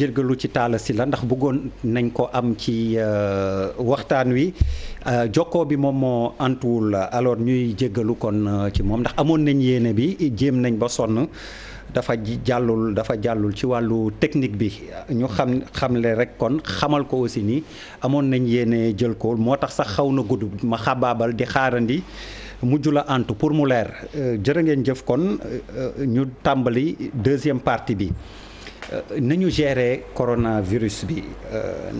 jërgalu ci Talla Sylla ndax bëggoon nañ ko am ci waxtaan wi jokkoo bi moom moo antuwul alors ñuy jéggalu kon ci moom ndax amoon nañ yéene bi jéem nañ ba sonn dafa jàllul ci wàllu technique bi ñu xamle rek kon xamal ko aussi ni amoon nañ yéene jël ko moo tax sax xaw na gudd ma xabaabal di xaarandi mujj la antu pour mu leer jërë ngeen jëf kon ñu tàmbali deuxième partie bi. nañu gérer coronavirus bi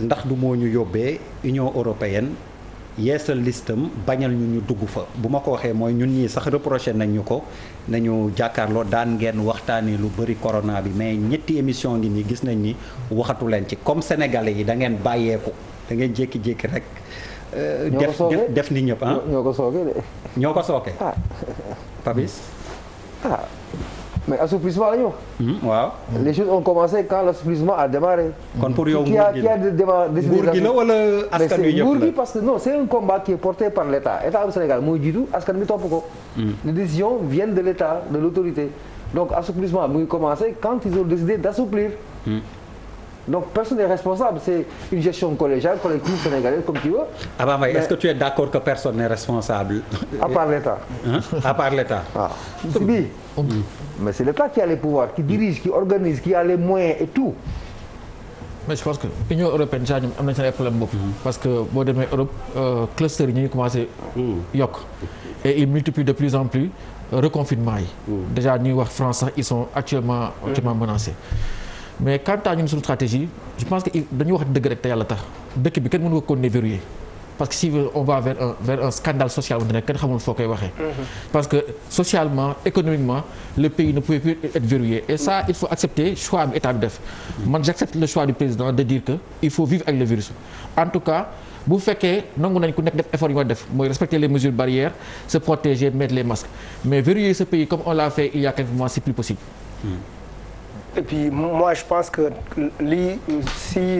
ndax du moo ñu yóbbee Union européenne yeesal listam bañal ñu dugg fa bu ma ko waxee mooy ñun ñii sax reproché nañ ñu ko nañu jàkkaarloo daan ngeen waxtaanee lu bëri corona bi mais ñetti émission ngi nii gis nañ ni waxatu leen ci comme sénégalais yi da ngeen bàyyeeku da ngeen jékki-jékki rek. def ni ñëpp ah. ñoo ko sookee de. ñoo ko sookee. ah Papis. ah. mais assouplissement la ñu wax. waaw. les choses ont commencé quand l'assouplissement a démarré. kon pour yow nguur gi la wala askan wi yëpp la nguur gi parce que non c'est un combat qui est porté par l'État État du Sénégal mooy jiitu askan bi topp ko. les décisions viennent de l'État de l'autorité donc assouplissement mu ngi commencé quand ils ont décidé d'assouplir. Donc personne n'est responsable, c'est une gestion collégiale, collective sénégalaise comme tu veux. Abba Mbaye, est-ce que tu es d'accord que personne n'est responsable? À part l'État. Hein? À part l'État. Ah. Mais c'est l'État qui a les pouvoirs, qui dirige, qui organise, qui a les moyens et tout. mais je pense que Union européenne déjà ñoom am nañu seen ay problème bopp. parce que boo demee Europe cluster yi ñu ngi commencé yokk et ils multiplient de plus en plus reconfinement yi. déjà ñuy wax France sax ils sont actuellement menacés. mais quant à ñun suñu stratégie je pense que dañuy wax dëgg rek te yàlla tax dëkk bi kenn mënu ko continuer verrouiller parce que si on va vers un scandale social bu nekk kenn xamul foo koy waxee. parce que socialement économiquement le pays ne pouvait plus être verrouillé et ça il faut accepter choix bi état bi def. man j'accepte le choix du président de dire que il faut vivre avec le virus en tout cas bu fekkee nangu nañ ku nekk def effort yi nga def mooy respecter les mesures barrières se protéger mettre les masques mais verrouiller ce pays comme on l'a fait il y a quelques mois c'est plus possible. Et puis moi je pense que lii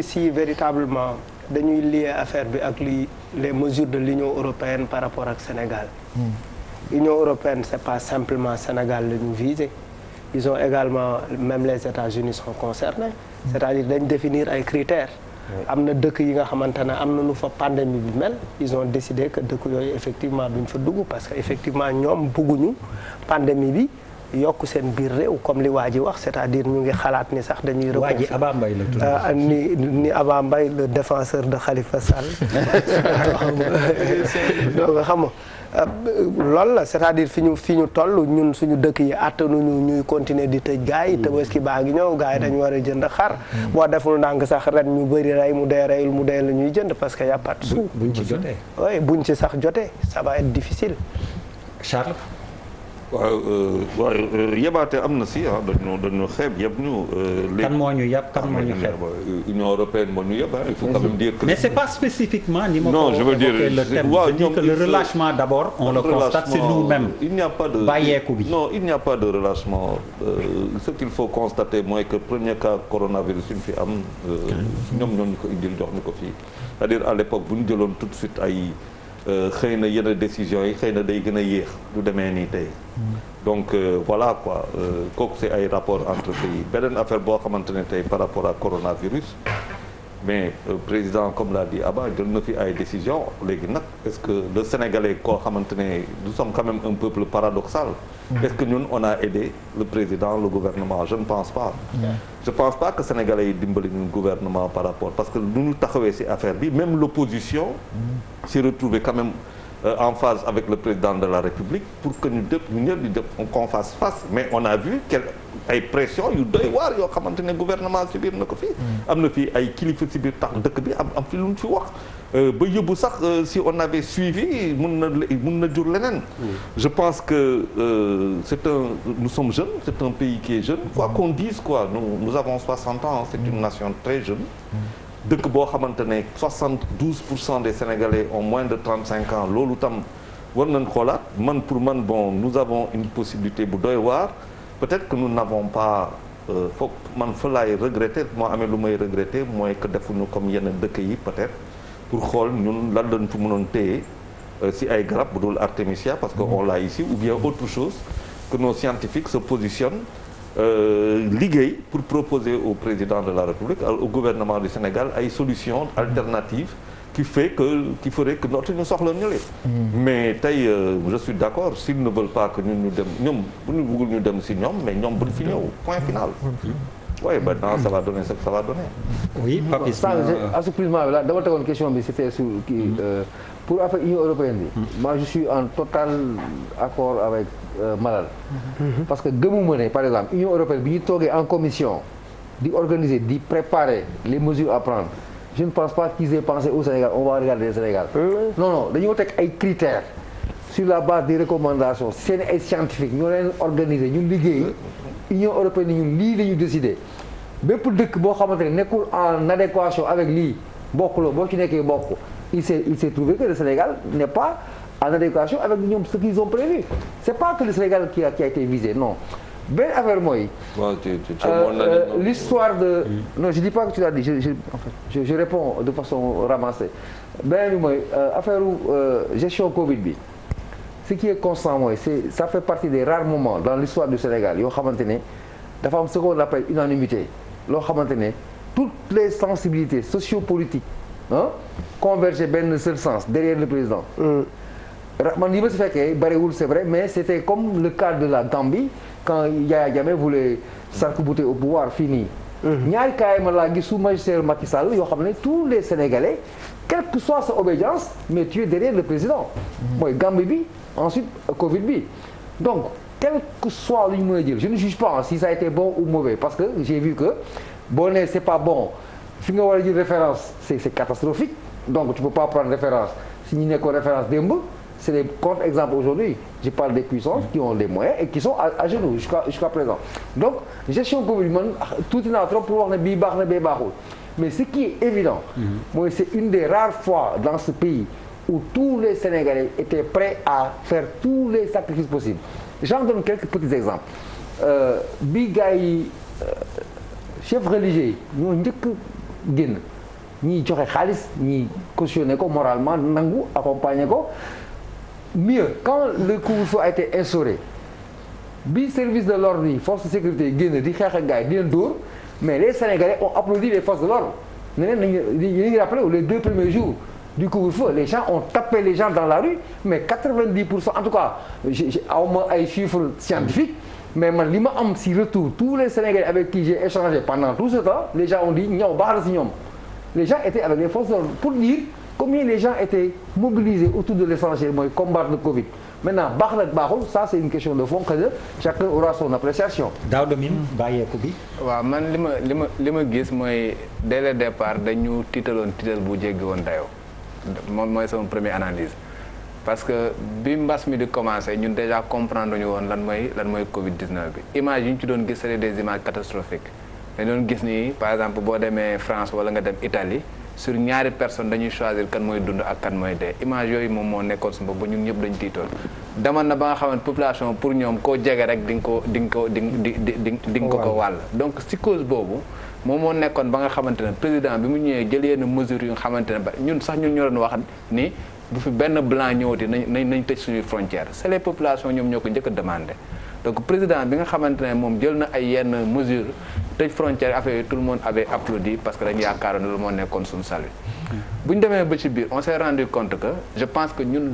si véritablement dañuy lier affaire bi ak les mesures de l'Union européenne par rapport ak Sénégal. Union européenne c'est pas simplement Sénégal la ñu viser ils ont également même les États-Unis sont concernés. c'est-à-dire dañ définir ay critères. am na dëkk yi nga xamante ne am na nu fa pandémie bi mel ils ont décidé que dëkk yooyu effectivement duñ fa dugg parce que effectivement ñoom bëgguñu pandémie bi. yokk seen biir réew comme li waa ji wax c'est-à-dire ñu ngi xalaat ni sax dañuy. waa ji Abba Mbaye la tudd ni Abba Mbaye le défenseur de Khalifa Sall. donc xam nga loolu la c'est-à-dire fi ñu toll ñun suñu dëkk yi attanuñu ñuy continuer di tëj gars yi Tabaski baa ngi ñëw gars yi dañu war a jënd xar. boo deful ndànk sax ren ñu bëri rey mu dee reyul mu dee la ñuy jënd parce que y a pas de sous. buñ ci jotee. oui buñ ci sax jotee ça va être difficile. Charles. waaw yebaate am na si ah dañu xeeb yeb ñu. kan moo ñu yeb kan moo ñu xeeb. Union européenne moo ñu yeb il faut quand même dire que. mais c'est pas spécifiquement ni ma ko. non je veux dire le thème je dis que le relâchement d'abord on le constate c'est nous-mêmes. il n'y a pas de bàyyeeku bi. non il n'y a pas de relâchement ce qu'il faut constater mooy que premier cas coronavirus yi ñu fi am. ñoom ñoo ñu ko indil jox ñu ko fii c'est-à-dire à l'époque bu ñu jëloon tout de suite ay. xëy na yenn décisions yi xëy na day gën a yéex du demee nii tey donc voilà quoi kooku c'est ay rapport entre pays beneen affaire boo xamante ne tey par rapport à coronavirus mais président comme l'a dit Abba jël na fi ay décisions léegi nag est-ce que le Sénégalais koo xamante ne nous sommes quand même un peuple paradoxal est-ce que ñun on a aidé le président le gouvernement je ne pense pas je pense pas que Sénégalais yi dimbali ñun gouvernement par rapport parce que lu ñu taxawee ci affaire bi même l'opposition s'est retrouvée quand même en phase avec le président de la République pour que ñu ñëpp qu'on fasse face mais on a vu ay pression yu doy waar yoo xamante ne gouvernement ci biir na ko fii am na fii ay kilifa ci biir tax dëkk bi am fi lu ñu fi wax ba yóbbu sax si on avait suivi mun na jur leneen je pense que nous sommes jeunes c'est un pays qui est jeune quoi qu'on dise quoi nous avons 60 ans c'est une nation très jeune dëkk boo xamante ne 72% des Sénégalais ont moins de 35 ans loolu tam war nañ xoolaat pour man bon nous avons une possibilité bu doy waar peut-être que nous n'avons pas foog man fa laay regretter moo amee lu may regretter mooy que defuñu comme yenn dëkk yi peut-être pour xool ñun lan lañ fi mënoon téye si ay garab bu dul artémisia parce que on l'a ici ou bien autre chose que nos scientifiques se positionnent liggéey pour proposer au président de la République au gouvernement du Sénégal ay solutions alternatives qui ferait que nootuñu soxla ñu leen. mais tey je suis d'accord s'ils ne veulent pas que ñu dem ñoom bu ñu bëggul ñu dem si ñoom mais ñoom buñ fi ñëw point final. oui maintenant ça va donner ce que ça va donner. oui Papis. assouplissement bi la dama tegoon question bi c'était sur kii pour affaire Union européenne bi. moi je suis en total accord avec Malal. parce que gëmuma ne par exemple Union européenne bi ñu toogee en commission di organiser di préparer les mesures à prendre je ne pense pas qu'ils aient pensé au Sénégal on va regarder le Sénégal. non dañoo teg ay critères sur la base des recommandations seen ay scientifiques ñoo leen organiser ñu liggéey. Union européenne ñun lii la ñu décidé bépp dëkk boo xamante ne nekkul en adéquation avec lii bokkuloo boo ci nekkee bokk il s'est trouvé que le Sénégal n'est pas en adéquation avec ñoom ce qu'ils ont prévu c'est pas que le Sénégal qui a été visé non benn affaire mooy. l'histoire de. non je dis pas que tu l'as dit je réponds de façon ramassée beneen bi mooy affaire gestion Covid bi. ce qui est constant mooy ça fait partie des rares moments dans l'histoire du Sénégal yoo xamante ne dafa am ce qu'on appelle unanimité loo xamante ne toutes les sensibilités sociopolitiques convergeaient benn seul sens derrière le président man li ma si fekkee bariwul c'est vrai mais c'était comme le cas de la Gambie quand Yaya Jammeh voulait s'arc-bouter au pouvoir fii nii ñaari cas yi ma laa gis sous magistère Macky Sall yoo xam ne tous les Sénégalais quelle que soit sa obédience mais tu es derrière le président mooy Gambie bi ensuite Covid bi donc quel que soit lu ñu mën a jël je ne juge pas si ça a été bon ou mauvais parce que j'ai vu que boo nee c'est pas bon fi nga war a jël référence c'est catastrophique donc tu peux pas prendre référence si ñu nekkoon référence démb c'est des contre-exemples aujourd'hui je parle des puissances qui ont les moyens et qui sont à genoux jusqu'à présent donc gestion Covid bi man tuuti naa trop pour wax ne bii baax na bee baaxul mais ce qui est évident mooy c'est une des rares fois dans ce pays où tous les Sénégalais étaient prêts à faire tous les sacrifices possibles j'en donne quelques petits exemples bi gars yi chefs religieux yi ñoo njëkk génn ñiy joxe xaalis ñiy cautionné ko moralement nangu accompagner ko mieux quand le couvre-feu a été instauré bi service de l'ordre yi force de sécurité génn di xeex ak gars yi di leen dóor mais les Sénégalais ont applaudi les forces de l'ordre ne leen nañu yéen ngi rappelé les 2 premiers jours du couvre-feu les gens ont tapé les gens dans la rue mais 90% en tout cas awma ay chiffres scientifiques mais man li ma am si retour tous les Sénégalais avec qui j'ai échangé pendant tout ce temps les gens ont dit ñoom baax na si ñoom les gens étaient avec les forces de l'ordre pour dire combien les gens étaient mobilisés autour de l'essentiel mooy combattre le Covid maintenant baax na baaxul ça c'est une question de fond que chacun aura son appréciation. Daouda Mine bàyyeeku bi. waaw man li ma gis mooy dès le départ dañu tiital bu jéggi woon dayoo moom mooy sama première analyse parce que bi mbas mi di commencer ñun déjà comprendre ñu woon lan mooy Covid 19 bi images yi ñu ci doon gis c'est des images catastrophiques dañ doon gis ni par exemple boo demee France wala nga dem Italie sur ñaari personnes dañuy choisir kan mooy dund ak kan mooy dee image yooyu moom moo nekkoon su bopp ba ñun ñëpp dañu tiitoon demoon na ba nga xamante population pour ñoom koo jege rek di nga ko wàll donc psychose boobu moom moo nekkoon ba nga xamante ne président bi mu ñëwee jël yenn mesures yu nga xamante ne ba ñun sax ñun ñoo doon wax ni bu fi benn blanc ñëwati nañ tëj suñuy frontières c'est les populations ñoom ñoo ko njëkk a demandé donc président bi nga xamante ne moom jël na ay yenn mesures tëj frontière affaire yi tout le monde avait applaudi parce que dañu yaakaaroon ne loolu moo nekkoon suñu salut bu ñu demee ba ci biir on s'est rendu compte que je pense que ñun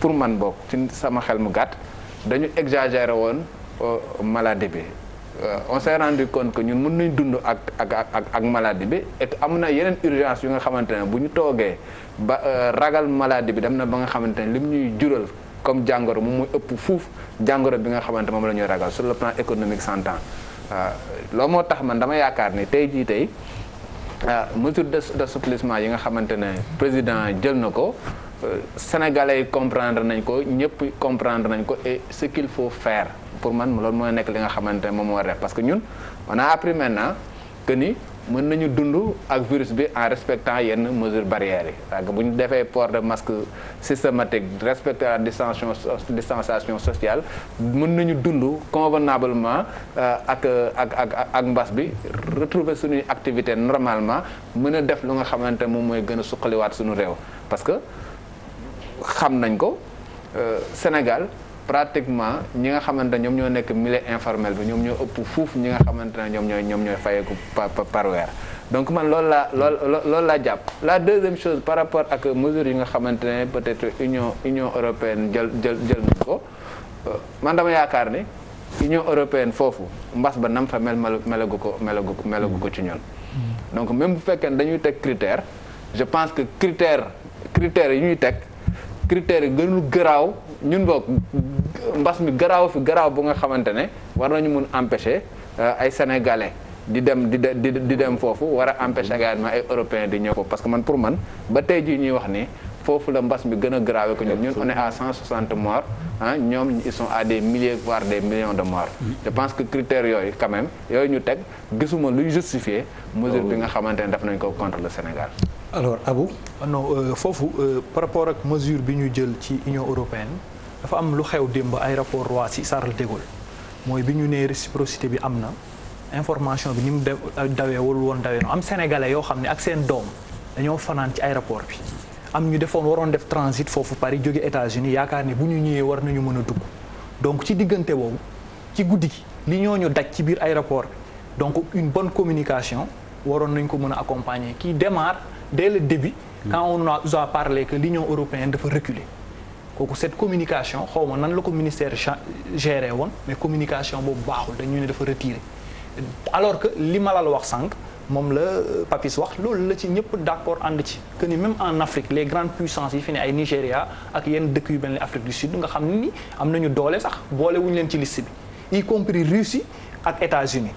pour man bokk ci sama xel mu gàtt dañu exagéré woon maladie bi on s'est rendu compte que ñun mën nañ dund ak maladie bi et am na yeneen urgence yu nga xamante ne bu ñu toogee ba ragal maladie bi dem na ba nga xamante ne lim ñuy jural comme jàngoro moom mooy ëpp fuuf jàngoro bi nga xamante moom la ñuy ragal sur le plan économique s'entend loolu moo tax man dama yaakaar ni tey mesure d'assouplissement yi nga xamante ne président jël na ko sénégalais yi comprendre nañ ko ñëpp comprendre nañ ko et ce qu'il faut faire pour man loolu mooy nekk li nga xamante ne moom moo def parce que ñun on a appris maintenant que ni mën nañu dund ak virus bi en respectant yenn mesures barrières yi parce que bu ñu defee port de masque systématique respecter la distanciation sociale mën nañu dund convenablement ak mbas bi retrouver suñuy activité normalement mën a def lu nga xamante moom mooy gën a suqaliwaat suñu réew parce que xam nañ ko Sénégal pratiquement ñi nga xamante ne ñoom ñoo nekk milieu informel bi ñoom ñoo ëpp fuuf ñi nga xamante ne ñoom ñooy fayeeku par weer donc man loolu laa jàpp. la deuxième chose par rapport ak mesures yi nga xamante ne peut-être Union européenne jël nañ ko man dama yaakaar ne Union européenne foofu mbas ba nam fa melagu ko ci ñun. donc même bu fekkee ne dañuy teg critère je pense que critères yi ñuy teg critères yi gënul garaaw ñun boog mbas mi garaaw bu nga xamante ne war nañu mun empêcher ay sénégalais di dem foofu war a empêcher également ay européens di ñëw foofu parce que man pour man ba tey jii ñuy wax ni foofu la mbas mi gën a grave que ñun on est à 160 morts ñoom ils sont à des milliers voire des millions de morts. je pense que critères yooyu quand même yooyu ñu teg gisuma luy justifier mesure bi nga xamante ne def nañ ko contre le Sénégal. alors Abou. non foofu par rapport ak mesure bi ñu jël ci Union européenne dafa am lu xew démb aéroport Roissy Charles de Gaulle mooy bi ñu nee réciprocité bi am na information bi ni mu dawee warul woon dawee no am sénégalais yoo xam ne ak seen doom dañoo fanaan ci aéroport bi am ñu waroon def transit foofu Paris jóge États-Unis yaakaar ne bu ñu ñëwee war nañu mën a dugg donc ci diggante boobu ci guddi gi li ñooñu daj ci biir aéroport bi donc une bonne communication waroon nañ ko mën a accompagner qui démarre dès le début quand on nous a parlé que l'Union européenne dafa reculer kooku cette communication xaw ma nan la ko ministère géré woon mais communication boobu baaxul dañu ne dafa retiré alors que li ma la wax sànq moom la Papis wax loolu la ci ñëpp d'accord ànd ci que ni même en Afrique les grandes puissances yi fi ne ay Nigéria ak yenn dëkk yu mel ni Afrique du Sud nga xam ne ni am nañu doole sax boole wuñu leen ci liste bi y compris Russie ak États-Unis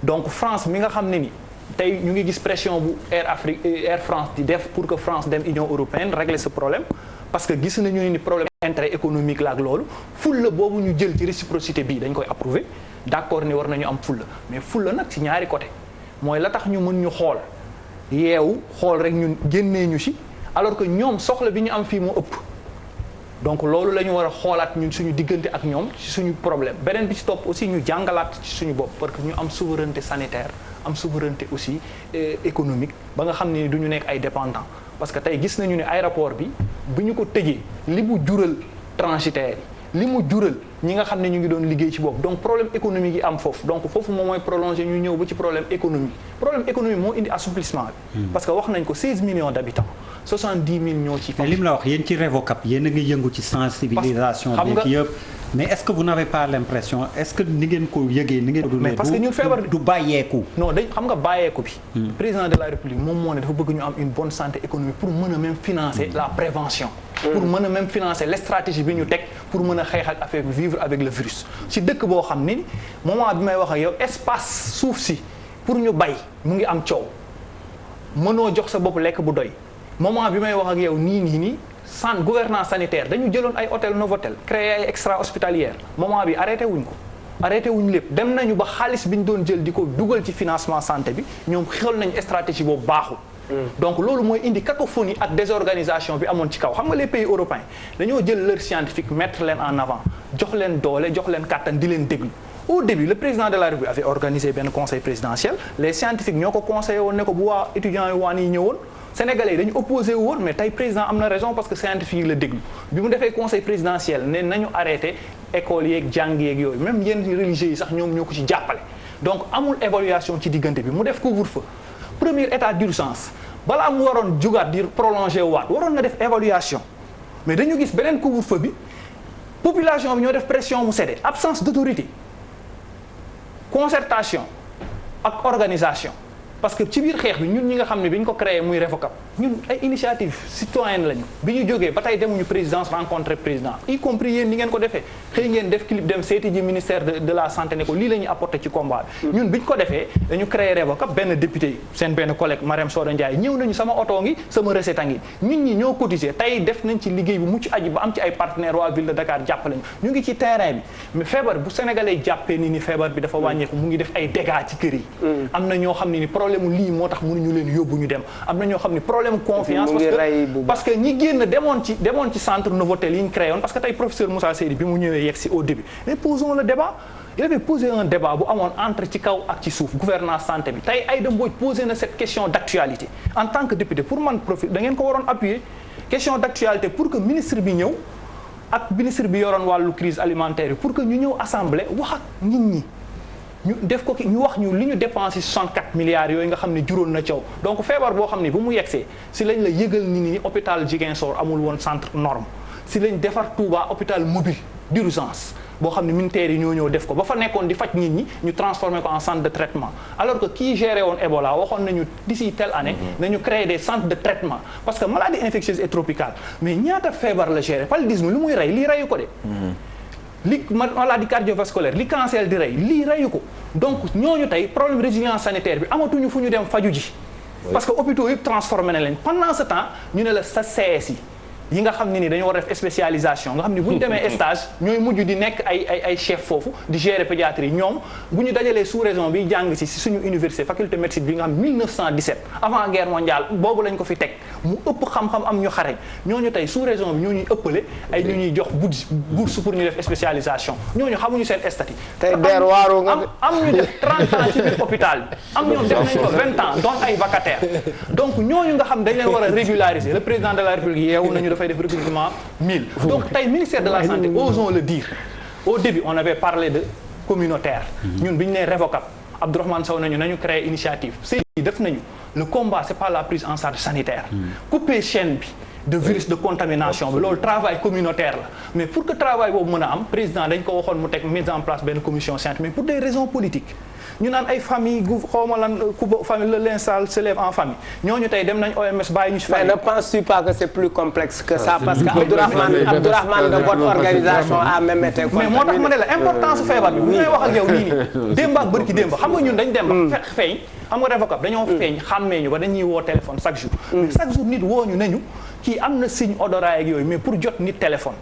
donc France mi nga xam ne ni tey ñu ngi gis pression bu Air France di def pour que France dem Union européenne régler ce problème parce que gis nañu ni problème intérêt économique la ak loolu fulla boobu ñu jël ci réciprocité bii dañ koy approuver d'accord ni war nañu am fulla mais fulla nag ci ñaari côté mooy la tax ñu mën ñu xool yeewu xool rek ñun génnee ñu ci alors que ñoom soxla bi ñu am fii moo ëpp donc loolu la ñu war a xoolaat ñun suñu diggante ak ñoom ci suñu problème beneen bi ci topp aussi ñu jàngalaat ci suñu bopp parce que ñu am souveraineté sanitaire am souveraineté aussi économique ba nga xam ne du ñu nekk ay dépendant parce que tey gis nañu ne aéroport bi bu ñu ko tëjee li mu jural transitaires yi li mu jural ñi nga xam ne ñu ngi doon liggéey ci bopp donc problème économique yi am foofu donc foofu moom mooy prolongé ñu ñëw ba ci problème économique moo indi assouplissement bi parce que wax nañ ko 16 millions d'habitants 70 000 ñoo ci mais li mu la wax yéen ci Revocap yéen a ngi yëngu ci sensibilisation bi yëpp mais est-ce que vous n'avez pas l'impression est-ce que ni ngeen ko yëgee ni ngeen ko dundee parce que ñun feebar du bàyyeeku non dañ xam nga bàyyeeku bi président de la République moom moo ne dafa bëgg ñu am une bonne santé économique pour mën a même financer la prévention pour mën a même financer les stratégies bi ñu teg pour mën a xeex ak affaire bi vivre avec le virus ci dëkk boo xam ni moment bi may wax ak yow espace suuf si pour ñu bay mu ngi am coow mënoo jox sa bopp lekk bu doy moment bi may wax ak yow nii gouvernance sanitaire dañu jëloon ay hôtel Novotel créé ay extra hospitalière moment bi arrêté wuñ lépp dem nañu ba xaalis bi ñu doon jël di ko dugal ci financement santé bi ñoom xel nañ stratégie boobu baaxul donc loolu mooy indi cacophonie ak désorganisation bi amoon ci kaw xam nga les pays européens dañoo jël leur scientifique mettre leen en avant jox leen doole jox leen kàttan di leen déglu au début le président de la République avait organisé benn conseil présidentiel les scientifiques ñoo ko conseillé woon ne ko bu waa étudiants yi waan yi ñëwoon Sénégalais yi dañu opposé woon mais tey président am na raison parce que scientifique yi la déglu bi mu defee conseil présidentiel ne nañu arrêté école yeeg jàng yeeg yooyu même yenn religieux yi sax ñoom ñoo ko ci jàppale donc amul évaluation ci diggante bi mu def couvre-feu premier état d'urgence balaa mu waroon jugaat di prolongé waat waroon na def évaluation mais dañu gis beneen couvre-feu bi population bi ñoo def pression mu cédé absence d'autorité concertation ak organisation parce que ci biir xeex bi ñun ñi nga xam ne bi ñu ko créé muy Revocap ñun ay initiative citoyenne lañu bi ñu jógee ba tey demuñu présidence rencontré président y compris yéen ni ngeen ko defee xëy ngeen def clip dem seeti ji ministère de la santé ne ko lii la ñuy apporté ci combat bi ñun bi ñu ko defee dañu créé Revocap benn député seen benn collègue Marème Soda Ndiaye ñëw nañu sama oto ngi sama recette a ngi nit ñi ñoo cotisé tey def nañ ci liggéey bu mucc aji ba am ci ay partenaires waa ville de Dakar jàppale ñu ngi ci terrain bi mais feebar bu sénégalais jàppee ni feebar bi dafa wàññeeku mu ngi def ay dégâts ci kër yi am na ñoo xam ne ni problème lii moo tax mënuñu leen yóbbu ñu dem am na ñoo xam ne problème confiance parce que ñi génn demoon ci centre Novotel yi ñu créé woon parce que tey professeur Moussa Seydi bi mu ñëwee yegg si au début mais posons le débat il avait posé un débat bu amoon entre ci kaw ak ci suuf gouvernance santé bi tey Aïda Mbodj posé na cette question d'actualité en tant que député pour man profil da ngeen ko waroon appuyer question d'actualité pour que ministre bi ñëw ak ministre bi yoroon wàllu crise alimentaire yi pour que ñu ñëw assemblée wax ak nit ñi ñu def ko ñu wax ñu li ñu dépensé 64 milliards yooyu nga xam ne juróon na coow donc feebar boo xam ne bu mu yegsee si lañ la yëgal nit ñi hôpital Ziguinchor amul woon centre norme si lañ defar Touba hôpital mobile d'urgence boo xam ne militaires yi ñoo ñëw def ko ba fa nekkoon di faj nit ñi ñu transformé ko en centre de traitement alors que kii géré woon Ebola waxoon nañu d'ici telle année nañu créer des centres de traitement parce que maladie infectieuse et tropicale mais ñaata feebar la géré paludisme lu muy rey lii reyu ko de li maladie cardiovasculaire li cancer di rey lii reyu ko donc ñooñu tey problème résilience sanitaire bi amatuñu fu ñu dem faju ji parce que hôpitaux yëpp transformé na leen pendant ce temps ñu ne la sa CS yi nga xam ne ni dañoo war a def spécialisation nga xam ne bu ñu demee stage ñooy mujj di nekk ay chef foofu di gérer pédiatrie ñoom bu ñu dajalee sous-région bi jàng si suñu université faculté médecine bi nga xam 1917 avant guerre mondiale boobu lañ ko fi teg mu ëpp xam-xam am ñu xarañ ñooñu tey sous-région bi ñoo ñuy ëppale ay ñu ñuy jox bourse pour ñu def spécialisation ñooñu xamuñu seen statut tey der waaroo nga am ñu def 30 ans ci biir hôpital bi am ñoom def nañ ko 20 ans doon ay vacataires donc ñooñu nga xam dañ leen war a régulariser le président de la république yeewu nañu dafay def recrutement 1000 donc tey ministère de la santé osons le dire au début on avait parlé de communautaire ñun bi ñu nee révocable Abdourahmane Sow nañu créer initiative c'est def nañu le combat c'est pas la prise en charge sanitaire couper chaîne bi de virus de contamination bi loolu travail communautaire la mais pour que travail boobu mën a am président dañ ko waxoon mu teg mise en place benn commission scientifique mais pour des raisons politiques ñu naan ay famille gu xawma lan famille le linge sale se lève en famille ñooñu tey dem nañ OMS bàyyi ñu si famille. mais ne penses-tu pas que c'est plus complexe que ça parce que Abdourahmane de votre organisation a même été mais moo tax ma ne la importance feebar bi bu may wax ak yow nii nii démb ak bërki démb xam nga ñun dañ dem ba feeñ xam nga révocable dañoo feeñ xàmmee ñu ba dañuy woo téléphone chaque jour mais chaque jour nit woo ñu nañu kii am na signe odorat ak yooyu mais pour jot nit téléphone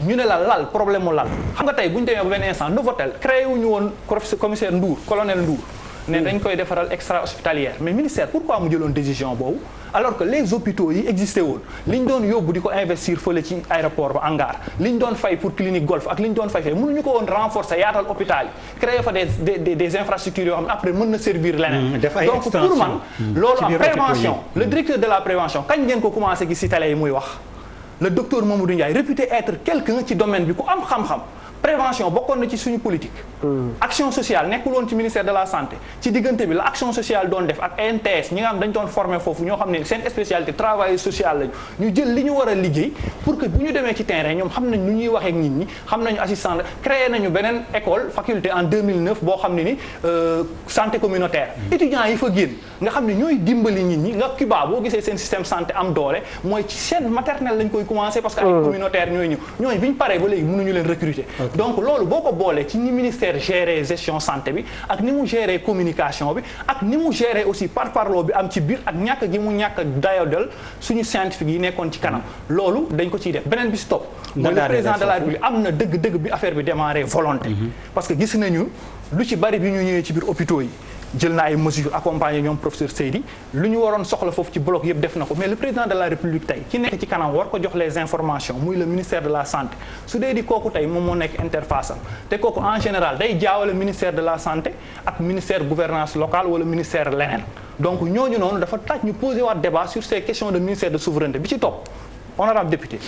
ñu ne la lal problème mu lal xam nga tey bu ñu demee ba benn instant Novotel créé wu ñu woon commissaire Ndour colonel Ndour ne dañ koy defaral extra hospitalière mais ministère pourquoi mu jëloon décision boobu alors que les hôpitaux yi existé woon li ñu doon yóbbu di ko investir fële ci aéroport ba hangar li ñu doon fay pour clinique golf ak li ñu doon fay mënuñu ko woon renforcer yaatal hôpital yi créer fa des infrastructures yoo xam ne après mën na servir leneen donc pour man loolu am prévention le directeur de la prévention kañ ngeen ko commencé gis ci télé yi muy wax le docteur Mamadou Ndiaye réputé être quelqu'un ci domaine bi ku am xam-xam prévention bokkoon na ci suñu politique action sociale nekkul woon ci ministère de la santé ci diggante bi la action sociale doon def ak NTS ñi nga xam dañ doon former foofu ñoo xam ne seen spécialité travail social lañu ñu jël li ñu war a liggéey pour que bu ñu demee ci terrain ñoom xam nañ nu ñuy waxee ak nit ñi xam nañu assistant la créé nañu beneen école faculté en 2009 boo xam ne ni santé communautaire étudiants yi fa génn nga xam ne ñooy dimbali nit ñi nga Cuba boo gisee seen système santé am doole mooy ci seen maternelle lañ koy commencé parce que ay communautaire ñooy ñëw ñooñu bi ñu paree ba léegi mënuñu leen recruter donc loolu boo ko boolee ci ni ministère gérer gestion santé bi ak ni mu gérer communication bi ak ni mu gérer aussi parparloo bi am ci biir ak ñàkk gi mu ñàkk dayodal suñu scientifique yi nekkoon ci kanam loolu dañ ko ciy def beneen bi si topp mooy le président de la République am na dëgg-dëgg bi affaire bi démarré volonté parce que gis nañu lu ci bari bi ñu ñëwee ci biir hôpitaux yi jël na ay mesures accompagné ñoom professeur Seydi lu ñu waroon soxla foofu ci bloc yëpp def na ko mais le président de la république tey ki nekk ci kanam war ko jox les informations muy le ministère de la santé su dee di kooku tey moom moo nekk interface am te kooku en général day jaawale ministère de la santé ak ministère gouvernance locale wala ministère leneen donc ñooñu noonu dafa taaj ñu posé waat débat sur ces questions de ministère de souveraineté bi ci topp honorable député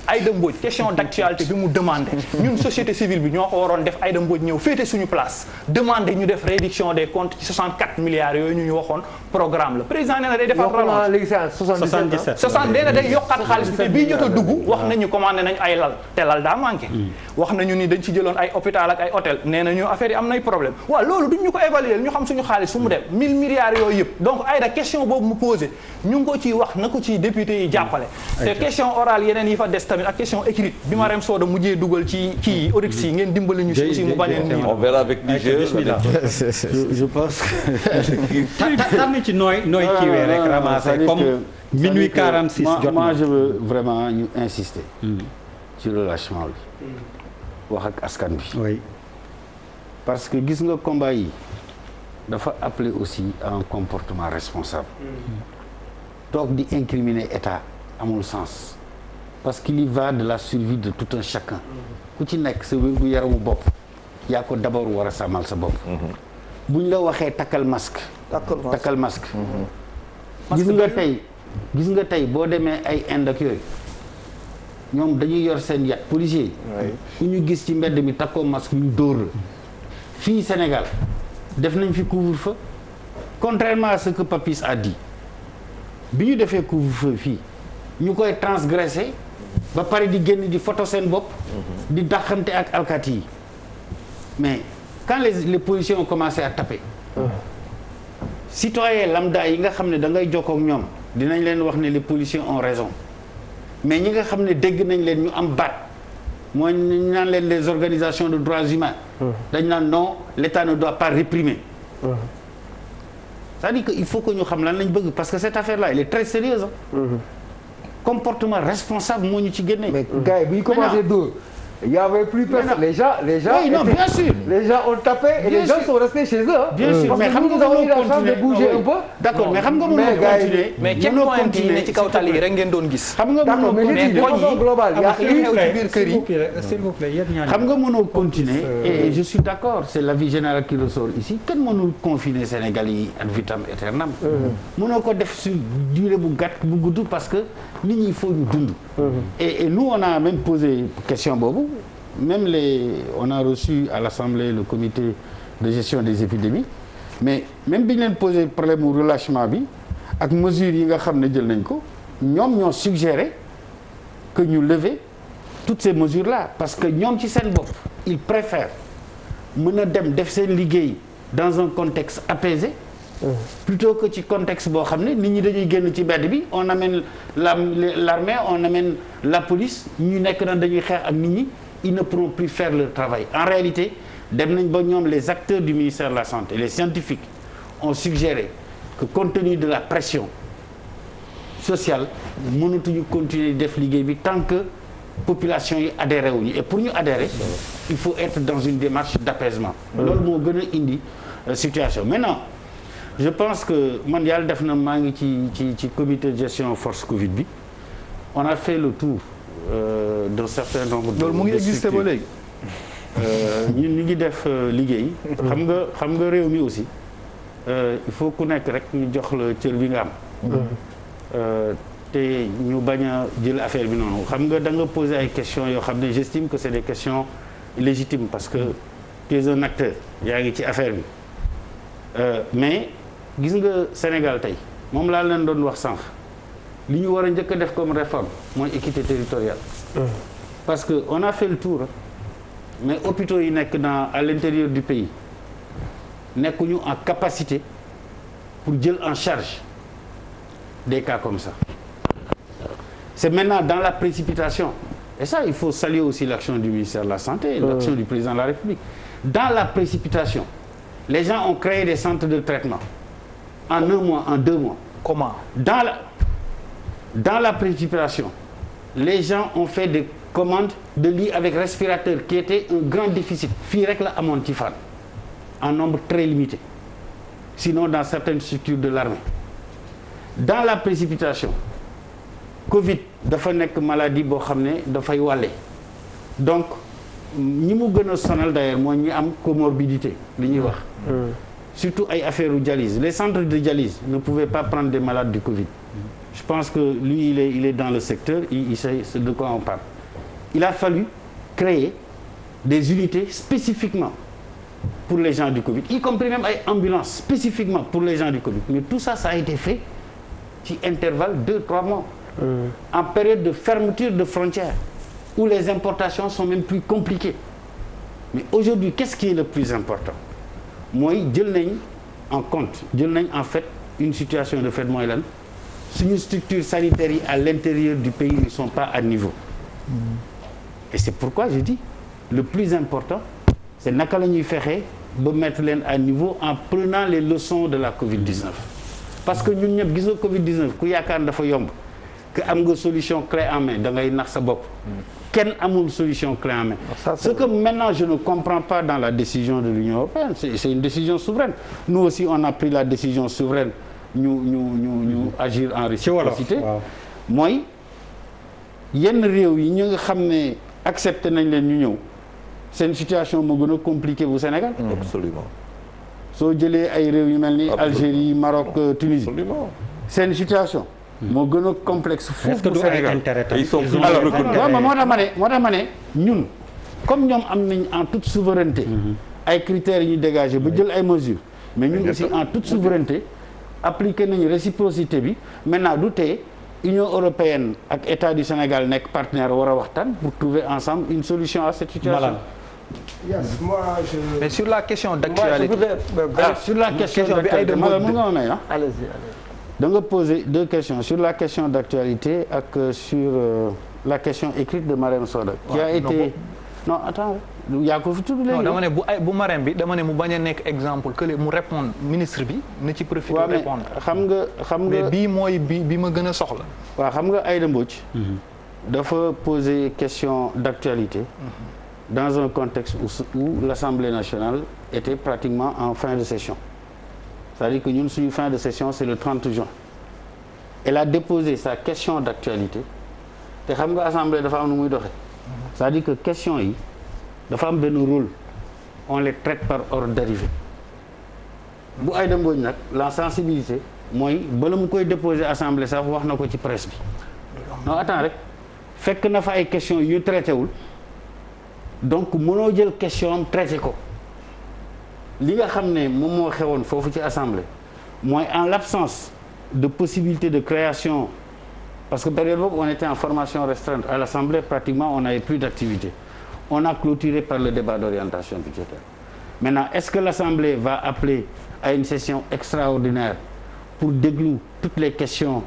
Aïda Mbodj question d'actualité bi mu demandé ñun société civile bi ñoo ko waroon def Aïda Mbodj ñëw féete suñu place demandé ñu def réduction des comptes ci 64 milliards yooyu ñu waxoon programme la président nee na day defaat relance léegi c'est 77 60 nee na day yokkaat xaalis bi te bii jot a dugg wax nañu commandé nañu ay lal te lal daa manqué wax nañu ni dañ ci jëloon ay hôpital ak ay hôtel nee nañu affaire yi am nay problème waaw loolu duñ ñu ko évaluer ñu xam suñu xaalis fu mu dem 1000 milliards yooyu yëpp donc Aïda question boobu mu posé ñu ngi ko ciy wax na ko ci député yi jàppale te question orale yeneen yi fa des tamit ak question écrite bi ma rem sooda mujjee dugal ci kii Oryx yi ngeen dimbali ñu si aussi mu bañ a on verra avec Niger je pense que tànn ci nooy kiiwee rek ramassé comme minuit 46 jot moi je veux vraiment ñu insister ci relâchement bi wax ak askan bi oui parce que gis nga combat yi dafa appeler aussi à un comportement responsable toog di incriminer état amul sens parce qu'il y va de la survie de tout un chacun ku ci nekk sa wér gu yaramu bopp yaa ko d'abord war a sàmmal sa bopp buñ la waxee takkal masque gis nga tey boo demee ay Inde ak yooyu ñoom dañuy yor seen yat policier yi. ku ñu gis ci mbedd mi takkoo masque ñu dóor la. fii Sénégal def nañ fi couvre-feu contrairement à ce que Papis a dit bi ñu defee couvre-feu fii ñu koy transgressé ba pare di génn di photo seen bopp. di daxante ak alkaati yi mais quand les policiers ont commencé à taper. citoyen lambda yi nga xam ne da ngay jokkoo ak ñoom dinañ leen wax ne les policiers ont raison mais ñi nga xam ne dégg nañ leen ñu am baat mooy ñu naan leen les organisations de droits humains. dañ naan non l'État ne doit pas réprimer. c'est-à-dire que il faut que ñu xam lan lañ bëgg parce que cette affaire là elle est très sérieuse. comportement responsable moo ñu ci génne. mais gars yi bu ñu commencé dóor. Il n'y avait plus personne. Les gens oui, non, bien sûr. Les gens ont tapé et les gens sont restés chez eux. Bien sûr, mais xam nga nous avons eu la chance de bouger un peu. D'accord, mais xam nga mënoo continuer. mais checkpoint yi ne ci kaw tali yi rek ngeen doon gis. xam nga mënoo continuer de façon globale. Il y a xew ci biir kër yi. s'il vous plaît yéen ñaar xam nga mënoo continuer et je suis d'accord c'est l'avis général qui ressort ici kenn mënul confiner Sénégal yi ad vitam aeternam. mënoo ko def sur durée bu gàtt bu gudd parce que nit ñi il faut ñu dund. Et nous on a même posé question boobu. Même on a reçu à l'Assemblée le comité de gestion des épidémies mais même bi ñu leen posé problème mu relâchement bi ak mesures yi nga xam ne jël nañ ko ñoom ñoo suggéré que ñu lever toutes ces mesures là parce que ñoom ci seen bopp ils préfèrent mën a dem def seen liggéey dans un contexte apaisé plutôt que ci contexte boo xam ne nit ñi dañuy génn ci mbedd bi on amène l'armée on amène la police ñu nekk na dañuy xeex ak nit ñi ils ne pourront plus faire leur travail. En réalité, dem nañ ba ñoom les acteurs du ministère de la Santé, les scientifiques, ont suggéré que compte tenu de la pression sociale, mënatuñu continuer di def liggéey bi tant que population yi adhéré wuñu et pour ñu adhérer, il faut être dans une démarche d'apaisement. Loolu moo gën a indi situation. Maintenant, je pense que man yàlla def na maa ngi ci comité de gestion force Covid bi. On a fait le tour. D'un certain nombre de loolu mu ngi existé ba léegi. ñun ñu ngi def liggéey. xam nga réew mi aussi il faut ku nekk rek ñu jox la cër bi nga am. te ñu bañ a jël affaire bi noonu xam nga da nga poser ay questions yoo xam ne j'estime que c'est des questions légitimes parce que tu es un acteur yaa ngi ci affaire bi mais gis nga Sénégal tey moom laa leen doon wax sànq. li ñu war a njëkk a def comme réforme mooy équité territoriale. parce que on a fait le tour mais hôpitaux yi nekk à l'intérieur du pays nekkuñu en capacité pour jël en charge des cas comme ça. C'est maintenant dans la précipitation et ça il faut saluer aussi l'action du ministère de la Santé et l'action du président de la République. Dans la précipitation les gens ont créé des centres de traitement en 1 mois, en 2 mois. Comment? Dans la précipitation, les gens ont fait des commandes de lits avec respirateurs qui était un grand déficit. Fii rek la amoon ci fan en nombre très limité. Sinon dans certaines structures de l'armée. Dans la précipitation, Covid dafa nekk maladie boo xam ne dafay wàlle. Donc ñi mu gën a sonal d'ailleurs mooy ñi am comorbidité li ñuy wax. Surtout ay affaire u dialyse. Les centres de dialyse ne pouvaient pas prendre des malades du Covid. Je pense que lui il est dans le secteur, il sait de quoi on parle. Il a fallu créer des unités spécifiquement pour les gens du Covid, y compris même ay ambulances spécifiquement pour les gens du Covid. Mais tout ça, ça a été fait ci intervalle 2-3 mois. En période de fermeture de frontières où les importations sont même plus compliquées. Mais aujourd'hui, qu'est-ce qui est le plus important? Mooy jël nañ en compte, jël nañ en fait une situation de fait mooy lan suñu structures sanitaires yi à l'intérieur du pays ne sont pas à niveau. Et c'est pourquoi je dis le plus important c'est naka la ñuy fexe ba mettre leen à niveau en prenant les leçons de la Covid-19. Parce que ñun ñëpp gis nga Covid-19 ku yaakaar dafa yomb que am nga solution clé en main da ngay nax sa bopp. Kenn amul solution clé en main. Ce que maintenant je ne comprends pas dans la décision de l'Union européenne, c'est une décision souveraine. Nous aussi on a pris la décision souveraine ñu agir en réciprocité. Mooy yenn réew yi ñu nga xam ne accepté nañ leen ñu ñëw seen situation moo gën a compliqué bu Sénégal. Absolument. Soo jëlee ay réew yu mel ni Algérie, Maroc, Tunisie. Absolument. Seen situation moo gën a complexe foofu bu Sénégal. ils sont plus alors waaw moo tax ma ne ñun comme ñoom am nañ en toute souveraineté. ay critères yi ñu dégagé ba jël ay mesures. mais ñun aussi en toute souveraineté appliqué nañu réciprocité bi maintenant du tee Union européenne ak État du Sénégal nekk partenaire war a waxtaan pour trouver ensemble une solution à cette situation. Yes, moi je. Mais sur la question d'actualité. Sur la question d'actualité Allez-y. da nga poser deux questions sur la question d'actualité ak sur la question écrite de Marème Soda. qui a été non attends yaa ko fi tudd léegi. non dama ne bu Marème bi dama ne mu bañ a nekk exemple que mu répondre ministre bi na ci profiter répondre. xam nga mais bii mooy bi ma gën a soxla. waaw xam nga Aïda Mbodj. dafa poser question d'actualité. dans un contexte où l'Assemblée nationale était pratiquement en fin de session. C'est-à-dire que ñun suñu fin de session c'est le 30 juin. Elle a déposé sa question d'actualité te xam nga Assemblée dafa am nu muy doxee. C'est-à-dire que question yi dafa am benn rôle on les traite par ordre d'arrivée. bu Aïda Mbodj nag la sensibilité mooy bala mu koy déposer Assemblée sax wax na ko ci presse bi. non attends rek fekk na fa ay questions yu traité wul. donc mënoo jël question am traité ko li nga xam ne moom moo xewoon foofu ci assemblée mooy en l'absence de possibilité de création parce que période boobu on était en formation restreinte à l'assemblée pratiquement on n'avait plus d'activité on a clôturé par le débat d'orientation budgétaire maintenant est-ce que l'assemblée va appeler à une session extraordinaire pour déglu toutes les questions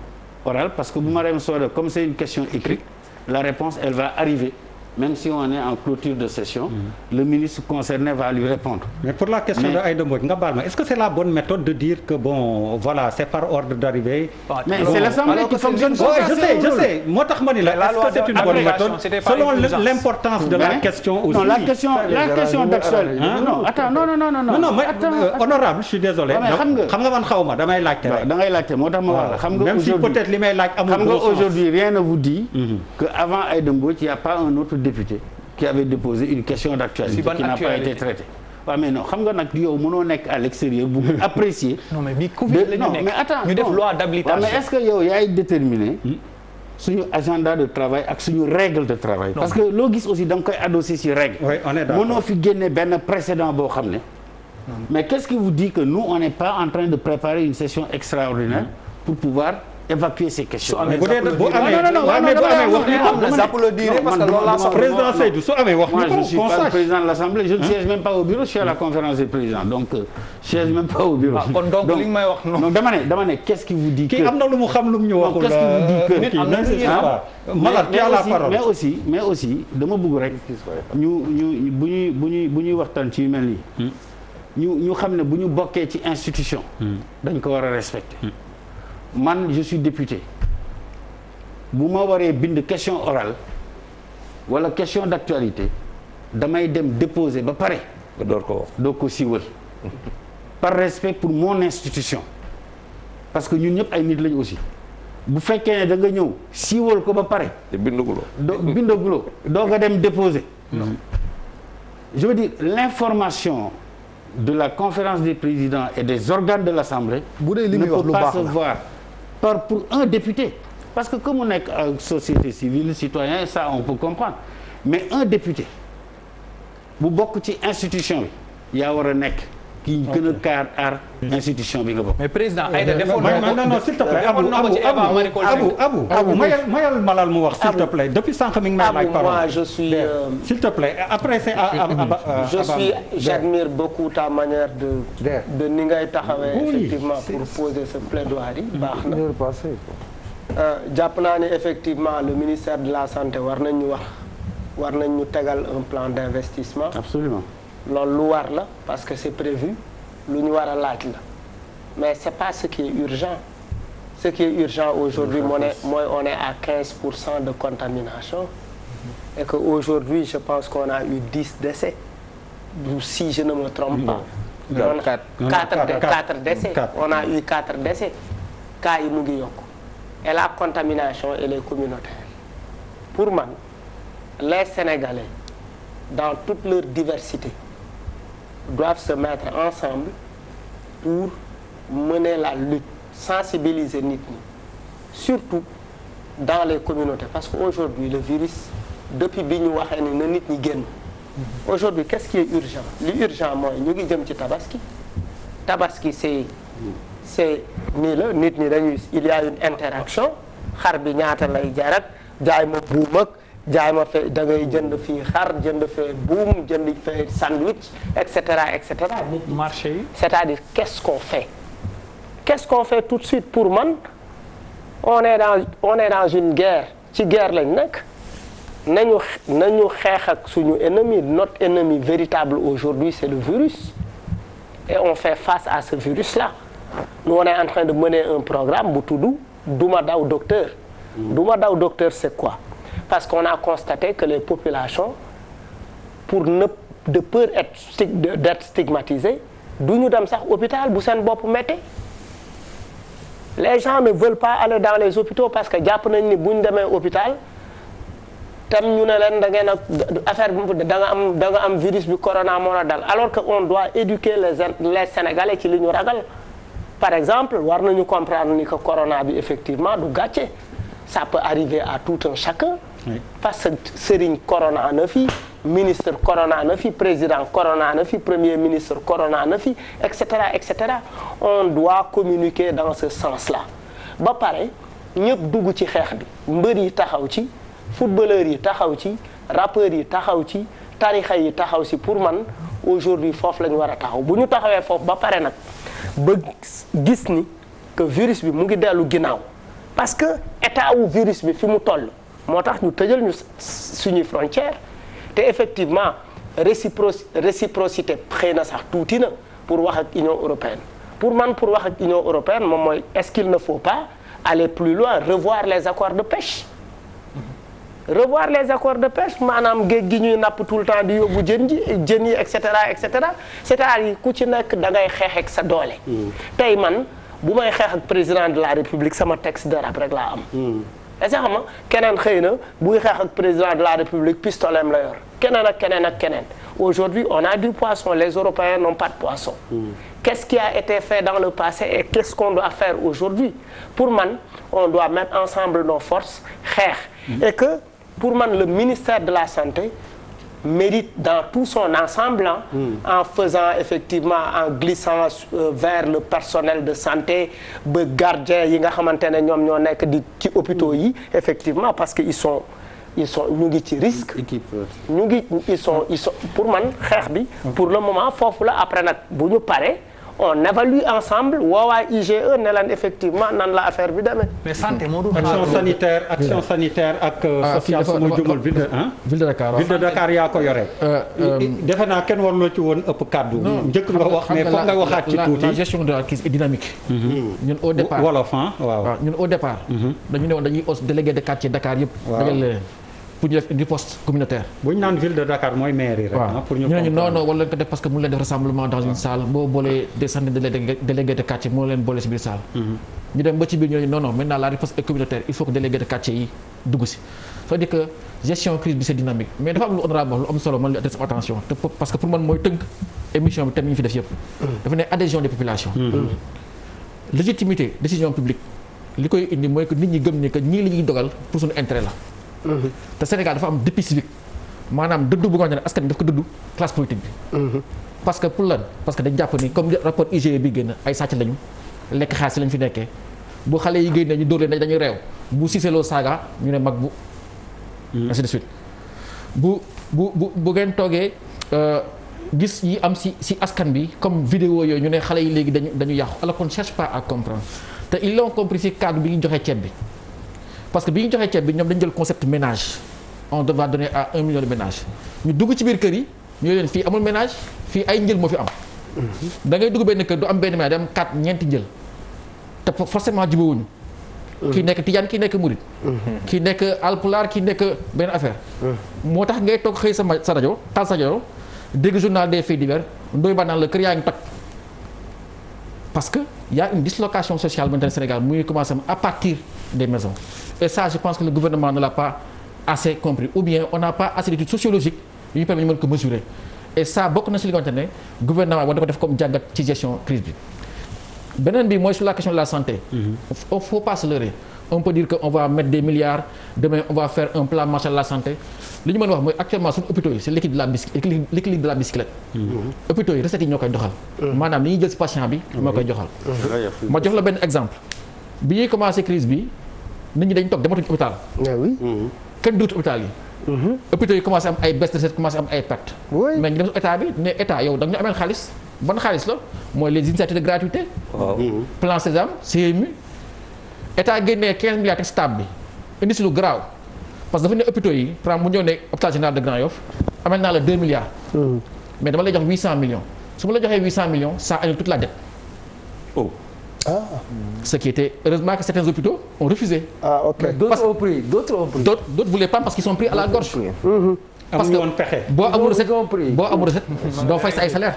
orales parce que bu Marème Soda comme c'est une question écrite la réponse elle va arriver même si on est en clôture de session, le ministre concerné va lui répondre. Mais pour la question de Aïda Mbodj nga baal ma est-ce que c'est la bonne méthode de dire que bon voilà c'est par ordre d'arrivée. Mais c'est l'Assemblée qui fonctionne. Je sais moo tax ma ni la est-ce que c'est une bonne méthode selon l'importance de la question aussi. Non la question d'actualité. Non attends non mais honorable je suis désolé. xam nga man xaw ma damay laajte rek. da ngay laajte moo tax ma wax la xam nga même si peut-être li may laaj amul. xam nga aujourd'hui rien ne vous dit que avant Aïda Mbodj il y a pas un autre député qui avait déposé une question d'actualité qui n'a pas été traitée. waaw mais non xam nga nag yow mënoo nekk à l'extérieur bu apprécier. non mais bi Covid la ñu nekk mais attends ñu def loi d'habilitation. mais est-ce que yow yaay déterminer suñu agenda de travail ak suñu règle de travail. parce que loo gis aussi da nga koy adossé ci règle. oui on est d'accord mënoo fi génne benn précédent boo xam ne. mais qu'est-ce qui vous dit que nous on n'est pas en train de préparer une session extraordinaire pour pouvoir évacuer ces questions. mais bu amee wax président Seydou su amee wax. moi je suis pas le président de l'Assemblée je ne siège même pas au bureau je suis à la conférence des présidents donc je siège même pas au bureau. kon donc li nga may wax non. dama ne qu'est-ce qui vous dit que. kii am na lu mu xam lu mu ñu waxul. qu'est-ce qui vous dit que am na lu ñu Malal tu as la parole. mais aussi dama bëgg rek. ñu bu ñuy waxtaan ci yu mel nii. ñu xam ne bu ñu bokkee ci institution. dañ ko war a respecter. man je suis député bu ma waree bind question orale wala question d'actualité damay dem déposer ba pare. nga door ko wax doo ko siiwal par respect pour mon institution parce que ñun ñëpp ay nit lañu aussi bu fekkee ne da nga ñëw siiwal ko ba pare. te bindaguloo. doo nga dem déposer. je veux dire l'information de la conférence des présidents et des organes de l'Assemblée ne peut pas se voir pour un député parce que comme mu nekk société civile citoyen ça on peut comprendre mais un député bu bokk ci institution bi yaa war a nekk ki gën a kaar aar institution bi nga bokk. mais président Aïda defoon non s'il te plaît Abou mayal Malal mu wax s'il te plaît depuis sànq mi ngi may laaj parole. moi je suis s'il te plaît après c'est j'admire beaucoup ta manière de ni ngay taxawee effectivement pour poser ce plaidoirie baax na jàpp naa ne effectivement le ministère de la santé war nañ ñu tegal un plan d'investissement. Absolument. loolu lu war la parce que c'est prévu lu ñu war a laaj la mais c'est pas ce qui est urgent ce qui est urgent aujourd'hui mooy on est à 15% de contamination et que aujourd'hui je pense qu'on a eu 10 décès si je ne me trompe pas. 4 décès. On a eu 4 décès cas yi mu ngi yokk et la contamination elle est communautaire pour man les Sénégalais dans toute leur diversité doivent se mettre ensemble pour mener la lutte sensibiliser nit ñi surtout dans les communautés parce que aujourd'hui le virus depuis bi ñu waxee ni na nit ñi génn aujourd'hui qu'est-ce qui est urgent li urgent mooy ñu ngi jëm ci tabaski c'est nii la nit ñi dañuy il y a une interaction xar bi ñaata lay jar ak jaay ma buum ak jaay ma fe da ngay jënd fii xar jënd fee buum jënd fee sandwich et cetera et cetera. marché yi. c'est-à-dire qu'est-ce qu'on fait tout de suite pour man on est dans une guerre ci guerre lañ nekk nañu xeex ak suñu ennemi notre ennemi véritable aujourd'hui c'est le virus et on fait face à ce virus-là nous on est en train de mener un programme bu tudd Duma Daw Docteur. Duma Daw Docteur c'est quoi? Parce qu'on a constaté que les populations de peur d'être stigmatisées duñu dem sax hôpital bu seen bopp métti les gens ne veulent pas aller dans les hôpitaux parce que jàpp nañ ni bu ñu demee hôpital tam ñu ne leen da ngeen a affaire bi da nga am virus bi corona moo la dal alors que on doit éduquer les Sénégalais ci li ñu ragal par exemple war nañu comprendre ni que corona bi effectivement du gàcce ça peut arriver à tout un chacun. Oui. Parce que sëriñ corona na fi ministre corona na fi président corona na fi premier ministre corona na fi et cetera on doit communiquer dans ce sens-là ba pare ñëpp dugg ci xeex bi mbër yi taxaw ci footballeurs yi taxaw ci rappeurs yi taxaw ci tarixa yi taxaw ci pour man aujourd'hui foofu la ñu war a taxaw bu ñu taxawee foofu ba pare nag ba gis ni que virus bi mu ngi dellu ginnaaw parce que état wu virus bi fi mu toll moo tax ñu tëjal ñu suñuy frontière te effectivement réciprocité xëy na sax tuuti na pour wax ak Union européenne pour wax ak Union européenne moom mooy est-ce qu'il ne faut pas aller plus loin revoir les accords de pêche maanaam géej gi ñuy napp tout le temps di yóbbu jën yi et cetera c'est-à-dire ku ci nekk da ngay xeex ak sa doole tey man bu may xeex ak président de la république sama texte de rap rek laa am est-ce que xam nga keneen xëy na buy xeex ak président de la république pistolem la yor keneen ak keneen aujourd'hui on a du poisson les européens n'ont pas de poisson qu'est-ce qui a été fait dans le passé et qu'est-ce qu'on doit faire aujourd'hui pour man on doit mettre ensemble nos forces xeex et que pour man le ministère de la santé mérite dans tout son ensemble en faisant effectivement en glissant vers le personnel de santé ba gardien yi nga xamante ne ñoom ñoo nekk di ci hôpitaux yi effectivement parce que ils sont ñu ngi ci risque ils sont pour man xeex bi pour le moment foofu la après nag bu ñu paree on évalue ensemble woowaa IGE ne leen effectivement nan la affaire bi demee. mais santé moo dul action sanitaire ak social sama jumul ville de Dakar yaa ko yore. defe naa kenn waruloo ci woon ëpp kàddu. njëkk nga wax mais foog nga waxaat ci tuuti. la gestion de la crise est dynamique. ñun au départ wolof waaw ñun au départ. dañu ne woon dañuy os délégué de quartier Dakar yëpp. dajale leen pour ñu def une riposte communautaire. bu ñu naan ville de Dakar mooy mairie rek. pour ñu non wala ko def parce que mu leen def rassemblement dans une salle boo boolee des centaines de délégués de quartier moo leen boole si biir salle. ñu dem ba ci biir ñu ne non maintenant la riposte est communautaire il faut que délégués de quartier yi dugg si. c'est-à-dire que gestion crise bi c'est dynamique mais dafa am lu honorable lu am solo man li attiré sama attention te parce que pour man mooy tënk émission bi thème yi ñu fi def yëpp. dafa ne adhésion des populations. légitimité décision publique li koy indi mooy que nit ñi gëm ni que ñii li ñuy dogal pour suñu intérêt la. te Sénégal dafa am dépit civique maanaam dëddu bu nga xam ne askan bi daf ko dëddu classe politique bi. parce que pour lan parce que dañ jàpp ni comme rapport IGE bi génn ay sàcc lañu lekk xaalis lañu fi nekkee bu xale yi génne ñu dóor leen dañuy réew bu siseloo saaga ñu ne mag bu. ainsi de suite bu ngeen toogee gis yi am si askan bi comme vidéo yooyu ñu ne xale yi léegi dañu yàqu alors qu'on ne cherche pas à comprendre te ils l'ont compris si cadre bi ñu joxee ceeb bi. parce que bi ñu joxee ceeb bi ñoom dañu jël concept ménage on devra donner à 1 million de ménages ñu dugg ci biir kër yi ñu leen fii amul ménage fii ay njël moo fi am. da ngay dugg benn kër du am benn ménage da am 4 ñeenti njël te forcément jubawuñu. kii nekk tijaan kii nekk murit. kii nekk alpulaar kii nekk benn affaire. moo tax ngay toog xëy sa rajo taal sa rajo dégg journal des faits divers ndoy ba naan la kër yaa ngi toj. parce que y a une dislocation sociale maintenant au Sénégal muy commencé à partir des maisons et ça je pense que le gouvernement ne l'a pas assez compris ou bien on n'a pas assez d'études sociologiques yu ñu permettre ñu mën ko mesurer et ça bokk na si li nga xamante ne gouvernement war na ko def comme jàngat ci gestion crise bi beneen bi mooy sur la question de la santé. Faut pas se leurrer. On peut dire que on va mettre des milliards demain on va faire un plan Marshall de la santé li ñu mën a wax mooy actuellement suñu hôpitaux yi c'est l'équilibre de la bicyclette. hôpitaux yi recettes yi ñoo koy doxal. maanaam li ñuy jël ci patient bi moo koy doxal. ma jox la benn exemple bi ñuy commencé crise bi nit ñi dañ toog dematuñu hôpital. oui. kenn duut hôpital yi. hôpitaux yi commencé am ay baisse de recettes commencé am ay pertes. mais ñu dem si état bi ne état yow da nga ñu ameel xaalis ban xaalis la mooy les initiatives de gratuité. plan Sésame CMU. état génnee 15 milliards teg stable bi indi si lu garaaw parce que dafa ne hôpitaux yi par exemple mu ñëw ne hôpital général de Grand Yoff amel naa la 2 milliards. mais dama lay jox 800 millions su ma la joxee 800 millions ça annule toute la dette. Ce qui était heureusement que certains hôpitaux ont refusé. Ok. D'autres ont pris. D'autres voulaient pas parce qu'ils sont pris à la gorge. Parce amuñu que woon pexe. boo amul recette doo fay sa ay salaire.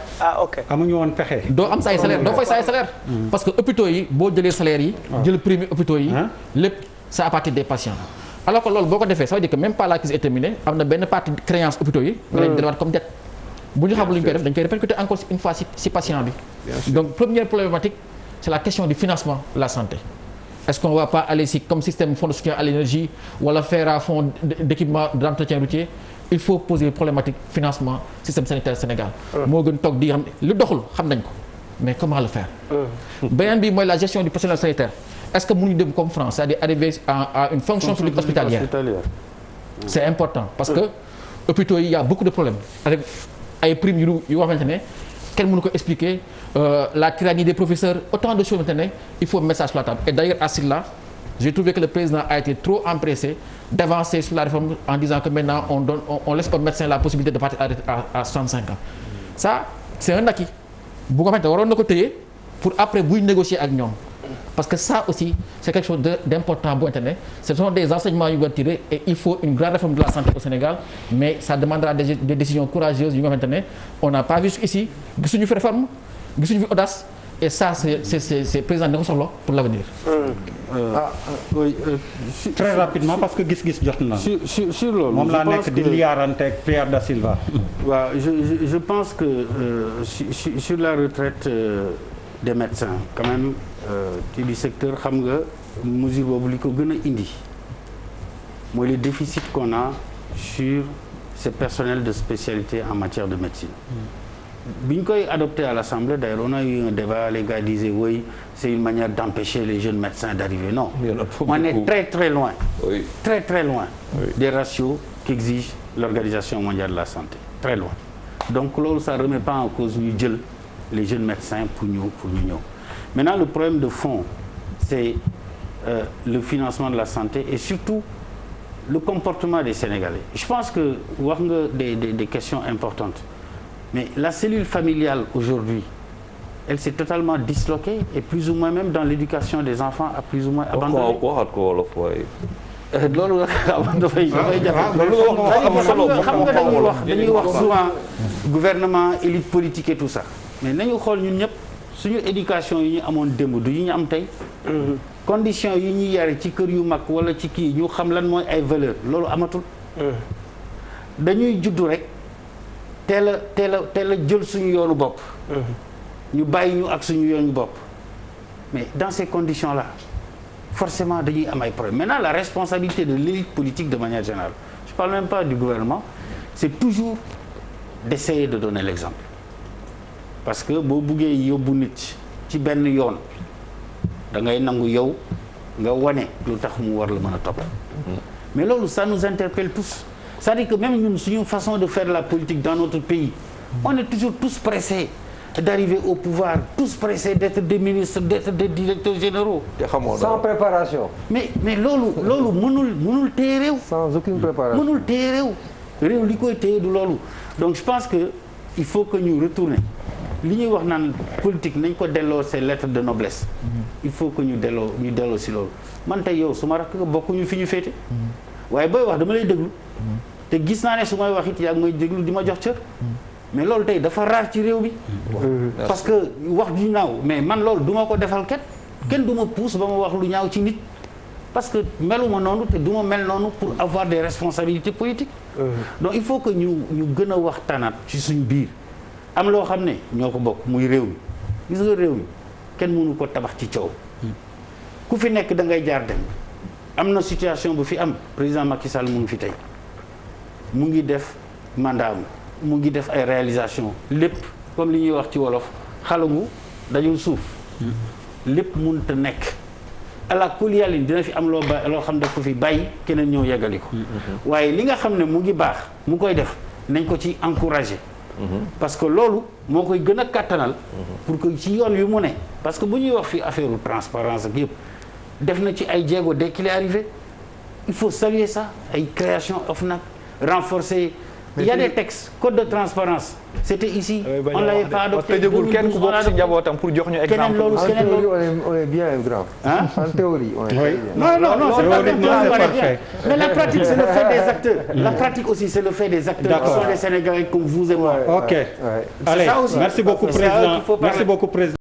amuñu woon pexe. doo am sa ay salaire doo fay sa ay salaire. parce que hôpitaux yi boo jëlee salaire yi. jël prime hôpitaux yi. lépp c'est à partir des patients. alors que loolu boo ko defee ça veut dire que même pas la crise est terminée am na benn partie créance hôpitaux yi. nga leen delluwaat comme dette. bu ñu xamul lu ñu koy def dañ koy répercuter encore une fois si patient bi. donc première problématique c'est la question du financement de la santé. Est-ce qu'on va pas aller si comme système fonds de soutien à l'énergie wala faire à fonds d'équipement d'entretien routier. Il faut poser problématique financement système sanitaire Sénégal. moo gën toog di xam lu doxul xam nañ ko mais comment le faire. beneen bi mooy la gestion du personnel sanitaire est-ce que mënuñu dem comme France c'est-à-dire arriver à une fonction publique hospitalière. C'est important parce que hôpitaux yi y a beaucoup de problèmes avec ay primes yu xamante ne kenn mënu ko expliquer la tyrannie des professeurs autant de choses maintenant il faut mettre ça sur la table et d'ailleurs à cela j'ai trouvé que le président a été trop empressé d'avancer sur la réforme en disant que maintenant on laisse aux médecins la possibilité de partir à 65 ans. Ça c'est un acquis bu ko xamante ne waroon na ko téye pour après buy négocier ak ñoom parce que ça aussi c'est quelque chose d'important bu xamante ne ce sont des enseignements yu nga tirer et il faut une grande réforme de la santé au Sénégal mais ça demandera des décisions courageuses yu nga xamante ne on n'a pas vu ici gisuñu fi réforme gisuñu fi audace et ça c'est président da ko soxla pour l'avenir. Oui, très rapidement parce que gis-gis jot na. sur loolu. moom laa nekk di liyaaranteeg Pierre Da Silva. waaw je pense que sur la retraite des médecins quand même ci du secteur xam nga mesure boobu li ko gën a indi mooy le déficit qu'on a sur ces personnels de spécialité en matière de médecine. bi ñu koy adopté à l'Assemblée d'ailleurs on a eu un débat les gars disaient oui c'est une manière d'empêcher les jeunes médecins d'arriver non on est très loin très loin des ratios qu'exige l'Organisation mondiale de la santé très loin donc loolu ça remet pas en cause ñu jël les jeunes médecins pour ñu ñëw maintenant le problème de fond c'est le financement de la santé et surtout le comportement des Sénégalais je pense que wax nga des questions importantes mais la cellule familiale aujourd'hui elle s'est totalement disloquée et plus ou moins même dans l'éducation des enfants a plus ou moins abandonné. loolu dafay xam nga dañuy wax souvent gouvernement élite politique et tout ça mais nañu xool ñun ñëpp suñu éducation yi ñu amoon démb du yi ñu am tey condition yi ñuy yare ci kër yu mag wala ci kii ñu xam lan mooy ay valeur loolu amatul dañuy juddu rek teel a jël suñu yoonu bopp ñu bàyyi ñu ak suñu yoonu bopp mais dans ces conditions là forcément dañuy am ay problèmes maintenant la responsabilité de l'élite politique de manière générale je parle même pas du gouvernement c'est toujours d'essayer de donner l'exemple parce que boo buggee yóbbu nit ci benn yoon da ngay nangu yow nga wane lu tax mu war la mën a topp mais loolu ça nous interpelle tous c'est-à-dire que même ñun suñu façon de faire la politique dans notre pays on est toujours tous pressés d'arriver au pouvoir tous pressés d'être des ministres d'être des directeurs généraux sans préparation mais loolu mënul téye réew sans aucune préparation mënul téye réew li koy téye du loolu donc je pense que il faut que ñu retourner li ñuy wax naan politique nañ ko delloo ces lettres de noblesse il faut que ñu delloo si loolu man tey yow su ma rakk bokkuñu fi ñu féete waaye booy wax dama lay déglu te gis naa ne su may wax it yaa ngi may déglu di ma jox cër mais loolu tey dafa raar ci réew bi parce que wax du ñaaw mais man loolu du ma ko defal kenn du ma pousse ba ma wax lu ñaaw ci nit parce que meluma noonu te du ma mel noonu pour avoir des responsabilités politiques donc il faut que ñu gën a waxtaanaat ci suñu biir am loo xam ne ñoo ko bokk muy réew mi gis nga réew mi kenn mënu ko tabax ci coow ku fi nekk da ngay jaar dem am na situation bu fi am président Macky Sall mu ngi fi tey mu ngi def mandat mu ngi def ay réalisation lépp comme li ñuy wax ci wolof xalangu dajul suuf lépp mënut a nekk ala kulli yàlla dina fi am loo xam daf ko fi bàyyi keneen ñëw yeggali ko waaye li nga xam ne mu ngi baax mu koy def nañ ko ci encourager parce que loolu moo koy gën a kàttanal pour que ci yoon yu mu ne parce que bu ñuy wax fi affaire transparence ak yëpp def na ci ay jéego dès qu'il est arrivé il faut saluer ça ay création OFNAC renforcer il y a des textes code de transparence c'était ici on l'avait pas adopté tëjagul kenn ku bokk ci njabootam pour jox ñu exemple keneen loolu on est bien grand en théorie on est bien non c'est parfait mais la pratique c'est le fait des acteurs la pratique aussi c'est le fait des acteurs qui sont les Sénégalais comme vous et moi ok allez merci beaucoup président